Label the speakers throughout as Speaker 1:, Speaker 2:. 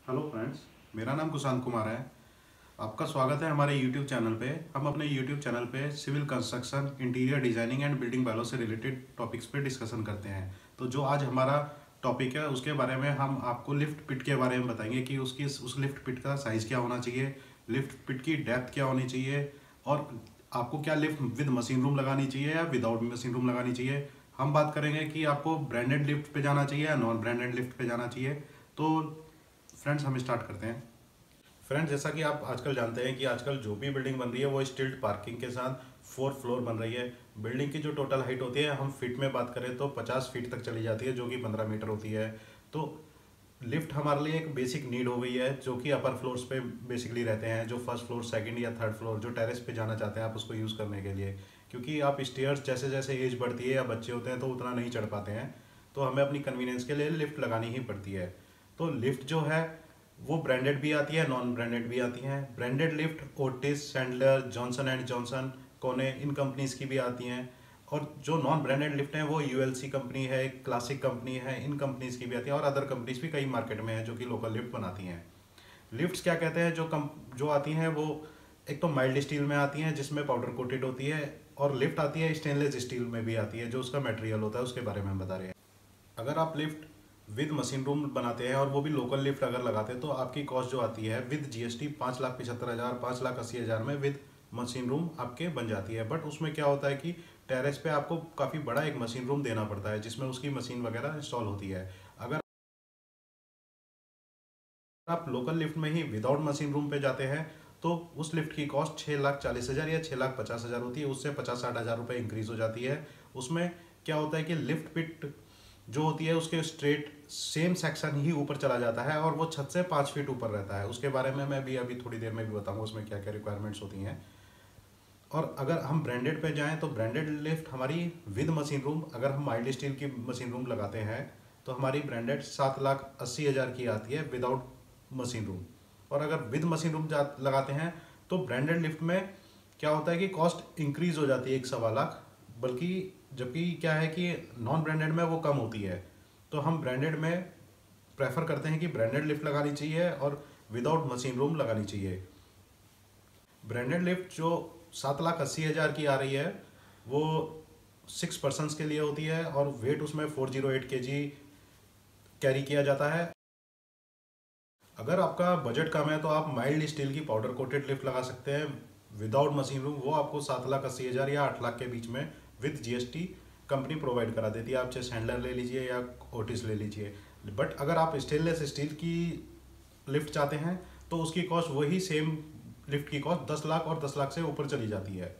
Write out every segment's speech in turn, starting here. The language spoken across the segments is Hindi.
Speaker 1: हेलो फ्रेंड्स, मेरा नाम कुशांत कुमार है। आपका स्वागत है हमारे यूट्यूब चैनल पे। हम अपने यूट्यूब चैनल पे civil construction, interior designing and building वालों से रिलेटेड टॉपिक्स पे डिस्कशन करते हैं। तो जो आज हमारा टॉपिक है उसके बारे में हम आपको लिफ्ट पिट के बारे में बताएंगे कि उस लिफ्ट पिट का साइज़ क्या होना चाहिए, लिफ्ट पिट की डेप्थ क्या होनी चाहिए, और आपको क्या लिफ्ट विद मशीन रूम लगानी चाहिए या विदाउट मशीन रूम लगानी चाहिए। हम बात करेंगे कि आपको ब्रांडेड लिफ्ट पे जाना चाहिए या नॉन ब्रांडेड लिफ्ट पे जाना चाहिए। तो फ्रेंड्स, हम स्टार्ट करते हैं। फ्रेंड्स, जैसा कि आप आजकल जानते हैं कि आजकल जो भी बिल्डिंग बन रही है वो स्टिल्ट पार्किंग के साथ 4 फ्लोर बन रही है। बिल्डिंग की जो टोटल हाइट होती है, हम फीट में बात करें तो 50 फीट तक चली जाती है, जो कि 15 मीटर होती है। तो लिफ्ट हमारे लिए एक बेसिक नीड हो गई है, जो कि अपर फ्लोर्स पे बेसिकली रहते हैं, जो फर्स्ट फ्लोर, सेकंड या थर्ड फ्लोर, जो टेरेस पे जाना चाहते हैं आप उसको यूज़ करने के लिए। क्योंकि आप स्टेयर्स जैसे जैसे एज बढ़ती है या बच्चे होते हैं तो उतना नहीं चढ़ पाते हैं, तो हमें अपनी कन्वीनियंस के लिए लिफ्ट लगानी ही पड़ती है। तो लिफ्ट जो है वो ब्रांडेड भी आती है, नॉन ब्रांडेड भी आती हैं। Branded lift Otis, Sandler, Johnson and Johnson, कोने, इन कंपनीज की भी आती हैं। और जो नॉन ब्रांडेड लिफ्ट हैं वो यूएलसी कंपनी है, क्लासिक कंपनी है, इन कंपनीज की भी आती है, और अदर कंपनीज भी कई मार्केट में है जो कि लोकल लिफ्ट बनाती हैं। लिफ्ट्स क्या कहते हैं, जो आती हैं वो एक तो माइल्ड स्टील में आती हैं जिसमें पाउडर कोटेड होती है, और लिफ्ट आती है स्टेनलेस स्टील में भी आती है, जो उसका मटेरियल होता है उसके बारे में हम बता रहे हैं। अगर आप लिफ्ट विद मशीन रूम बनाते हैं और वो भी लोकल लिफ्ट अगर लगाते हैं तो आपकी कॉस्ट जो आती है विद जीएसटी 5,75,000, 5,80,000 में विद मशीन रूम आपके बन जाती है। बट उसमें क्या होता है कि टेरेस पे आपको काफ़ी बड़ा एक मशीन रूम देना पड़ता है जिसमें उसकी मशीन वगैरह इंस्टॉल होती है। अगर आप लोकल लिफ्ट में ही विदाउट मशीन रूम पे जाते हैं तो उस लिफ्ट की कॉस्ट 6,40,000 या 6,50,000 होती है, उससे 50-60 हज़ार रुपये इंक्रीज हो जाती है। उसमें क्या होता है कि लिफ्ट पिट जो होती है उसके स्ट्रेट सेम सेक्शन ही ऊपर चला जाता है और वो छत से 5 फीट ऊपर रहता है। उसके बारे में मैं भी अभी थोड़ी देर में भी बताऊंगा उसमें क्या क्या रिक्वायरमेंट्स होती हैं। और अगर हम ब्रांडेड पे जाएं तो ब्रांडेड लिफ्ट हमारी विद मशीन रूम, अगर हम माइल्ड स्टील की मशीन रूम लगाते हैं तो हमारी ब्रांडेड 7,80,000 की आती है विदाउट मशीन रूम। और अगर विद मशीन रूम लगाते हैं तो ब्रांडेड लिफ्ट में क्या होता है कि कॉस्ट इंक्रीज हो जाती है 1,15,00,000, बल्कि जबकि क्या है कि नॉन ब्रांडेड में वो कम होती है। तो हम ब्रांडेड में प्रेफर करते हैं कि ब्रांडेड लिफ्ट लगानी चाहिए और विदाउट मशीन रूम लगानी चाहिए। ब्रांडेड लिफ्ट जो 7,80,000 की आ रही है वो 6 पर्सन्स के लिए होती है और वेट उसमें 408 kg कैरी किया जाता है। अगर आपका बजट कम है तो आप माइल्ड स्टील की पाउडर कोटेड लिफ्ट लगा सकते हैं विदाउट मशीन रूम। वो आपको 7,80,000 या 8 लाख के बीच में विद जीएसटी कंपनी प्रोवाइड करा देती है। आप चाहे सैंडलर ले लीजिए या ओटिस ले लीजिए। बट अगर आप स्टेनलेस स्टील की लिफ्ट चाहते हैं तो उसकी कॉस्ट वही सेम लिफ्ट की कॉस्ट 10 लाख और 10 लाख से ऊपर चली जाती है।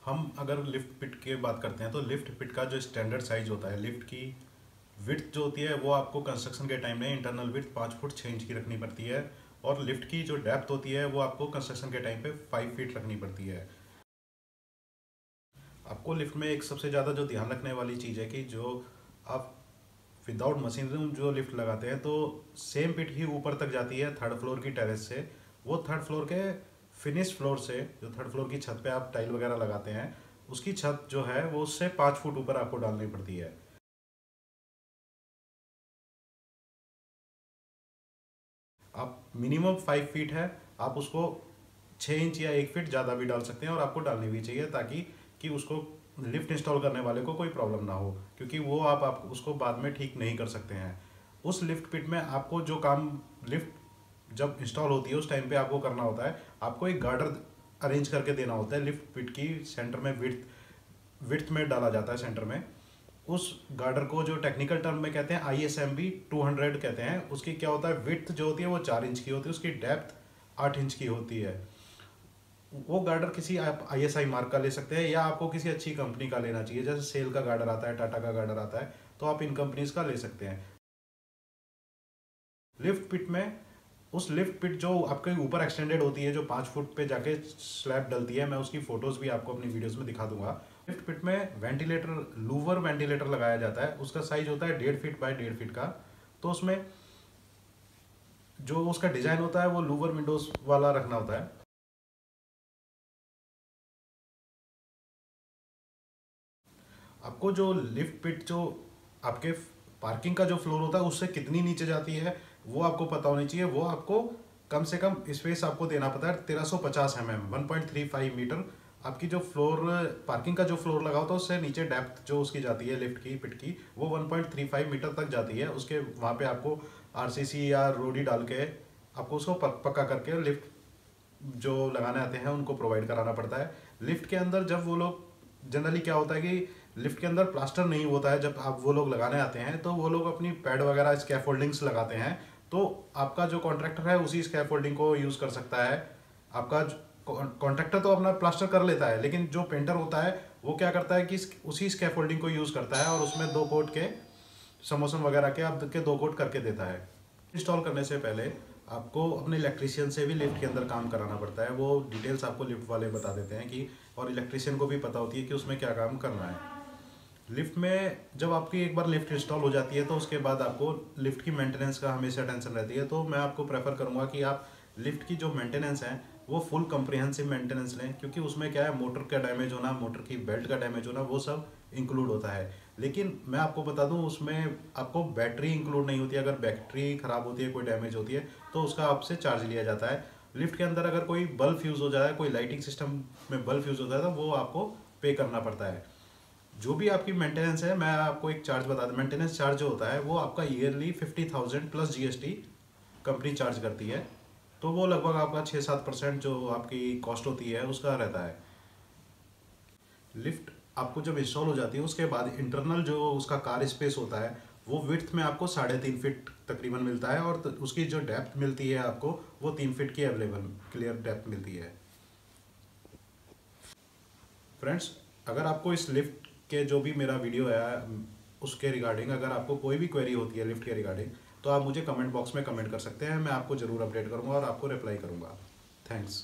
Speaker 1: हम अगर लिफ्ट पिट की बात करते हैं तो लिफ्ट पिट का जो स्टैंडर्ड साइज होता है, लिफ्ट की विड्थ जो होती है वो आपको कंस्ट्रक्शन के टाइम में इंटरनल विड्थ 5 फुट 6 इंच की रखनी पड़ती है, और लिफ्ट की जो डेप्थ होती है वो आपको कंस्ट्रक्शन के टाइम पे 5 फीट रखनी पड़ती है। आपको लिफ्ट में एक सबसे ज़्यादा जो ध्यान रखने वाली चीज़ है कि जो आप विदाउट मशीन रूम जो लिफ्ट लगाते हैं तो सेम पिट ही ऊपर तक जाती है थर्ड फ्लोर की टेरेस से। वो थर्ड फ्लोर के फिनिश फ्लोर से, जो थर्ड फ्लोर की छत पे आप टाइल वगैरह लगाते हैं, उसकी छत जो है वो उससे 5 फुट ऊपर आपको डालनी पड़ती है। आप मिनिमम 5 फीट है, आप उसको 6 इंच या 1 फीट ज़्यादा भी डाल सकते हैं, और आपको डालनी भी चाहिए ताकि कि उसको लिफ्ट इंस्टॉल करने वाले को कोई प्रॉब्लम ना हो, क्योंकि वो आप उसको बाद में ठीक नहीं कर सकते हैं। उस लिफ्ट पिट में आपको जो काम लिफ्ट जब इंस्टॉल होती है उस टाइम पे आपको करना होता है, आपको एक गार्डर अरेंज करके देना होता है लिफ्ट पिट की सेंटर में, विड्थ विड्थ में डाला जाता है सेंटर में। उस गार्डर को जो टेक्निकल टर्म में कहते हैं ISMB 200 कहते हैं। उसकी क्या होता है, विड्थ जो होती है वो 4 इंच की होती है, उसकी डेप्थ 8 इंच की होती है। वो गार्डर किसी आप ISI मार्क का ले सकते हैं या आपको किसी अच्छी कंपनी का लेना चाहिए, जैसे सेल का गार्डर आता है, टाटा का गार्डर आता है, तो आप इन कंपनीज का ले सकते हैं। लिफ्ट पिट में उस लिफ्ट पिट जो आपके ऊपर एक्सटेंडेड होती है, जो 5 फुट पे जाके स्लैब डलती है, मैं उसकी फोटोज भी आपको अपनी वीडियोस में दिखा दूंगा। लिफ्ट पिट में वेंटिलेटर, लूवर वेंटिलेटर लगाया जाता है। उसका साइज होता है 1.5 फीट बाय 1.5 फीट का। तो उसमें जो उसका डिजाइन होता है वो लूवर विंडोज वाला रखना होता है। आपको जो लिफ्ट पिट जो आपके पार्किंग का जो फ्लोर होता है उससे कितनी नीचे जाती है वो आपको पता होनी चाहिए। वो आपको कम से कम स्पेस आपको देना पड़ता है 1350 mm, 1.35 मीटर। आपकी जो फ्लोर, पार्किंग का जो फ्लोर लगा होता है उससे नीचे डेप्थ जो उसकी जाती है लिफ्ट की पिट की, वो 1.35 मीटर तक जाती है। उसके वहाँ पे आपको आरसीसी या रोडी डाल के आपको उसको पक्का करके लिफ्ट जो लगाने आते हैं उनको प्रोवाइड कराना पड़ता है। लिफ्ट के अंदर जब वो लोग, जनरली क्या होता है कि लिफ्ट के अंदर प्लास्टर नहीं होता है, जब आप वो लोग लगाने आते हैं तो वो लोग अपनी पैड वगैरह स्कैफोल्डिंग्स लगाते हैं। तो आपका जो कॉन्ट्रैक्टर है उसी स्कैफोल्डिंग को यूज़ कर सकता है। आपका कॉन्ट्रैक्टर तो अपना प्लास्टर कर लेता है, लेकिन जो पेंटर होता है वो क्या करता है कि उसी स्कैफोल्डिंग को यूज़ करता है और उसमें 2 कोट के समोसन वगैरह के आप के 2 कोट करके देता है। इंस्टॉल करने से पहले आपको अपने इलेक्ट्रीशियन से भी लिफ्ट के अंदर काम कराना पड़ता है। वो डिटेल्स आपको लिफ्ट वाले बता देते हैं कि, और इलेक्ट्रीशियन को भी पता होती है कि उसमें क्या काम करना है। लिफ्ट में जब आपकी एक बार लिफ्ट इंस्टॉल हो जाती है तो उसके बाद आपको लिफ्ट की मेंटेनेंस का हमेशा टेंशन रहती है। तो मैं आपको प्रेफर करूंगा कि आप लिफ्ट की जो मेंटेनेंस है वो फुल कम्प्रिहेंसिव मेंटेनेंस लें, क्योंकि उसमें क्या है, मोटर का डैमेज होना, मोटर की बेल्ट का डैमेज होना, वो सब इंक्लूड होता है। लेकिन मैं आपको बता दूं उसमें आपको बैटरी इंक्लूड नहीं होती है। अगर बैटरी खराब होती है, कोई डैमेज होती है तो उसका आपसे चार्ज लिया जाता है। लिफ्ट के अंदर अगर कोई बल्ब फ्यूज़ हो जाता है, कोई लाइटिंग सिस्टम में बल्ब फ्यूज़ होता है तो वो आपको पे करना पड़ता है। जो भी आपकी मेंटेनेंस है, मैं आपको एक चार्ज बता दूं, मेंटेनेंस चार्ज जो होता है वो आपका yearly 50,000 plus GST company charge करती है। तो वो लगभग आपका 6-7% जो आपकी कॉस्ट होती है उसका रहता है। लिफ्ट आपको जब इंस्टॉल हो जाती है उसके बाद इंटरनल जो उसका कार स्पेस होता है वो विड्थ में आपको 3.5 फीट तकरीबन मिलता है, और उसकी जो डेप्थ मिलती है आपको वो 3 फीट की अवेलेबल क्लियर डेप्थ मिलती है। फ्रेंड्स, अगर आपको इस लिफ्ट के जो भी मेरा वीडियो है उसके रिगार्डिंग अगर आपको कोई भी क्वेरी होती है लिफ्ट के रिगार्डिंग, तो आप मुझे कमेंट बॉक्स में कमेंट कर सकते हैं। मैं आपको ज़रूर अपडेट करूँगा और आपको रिप्लाई करूँगा। थैंक्स।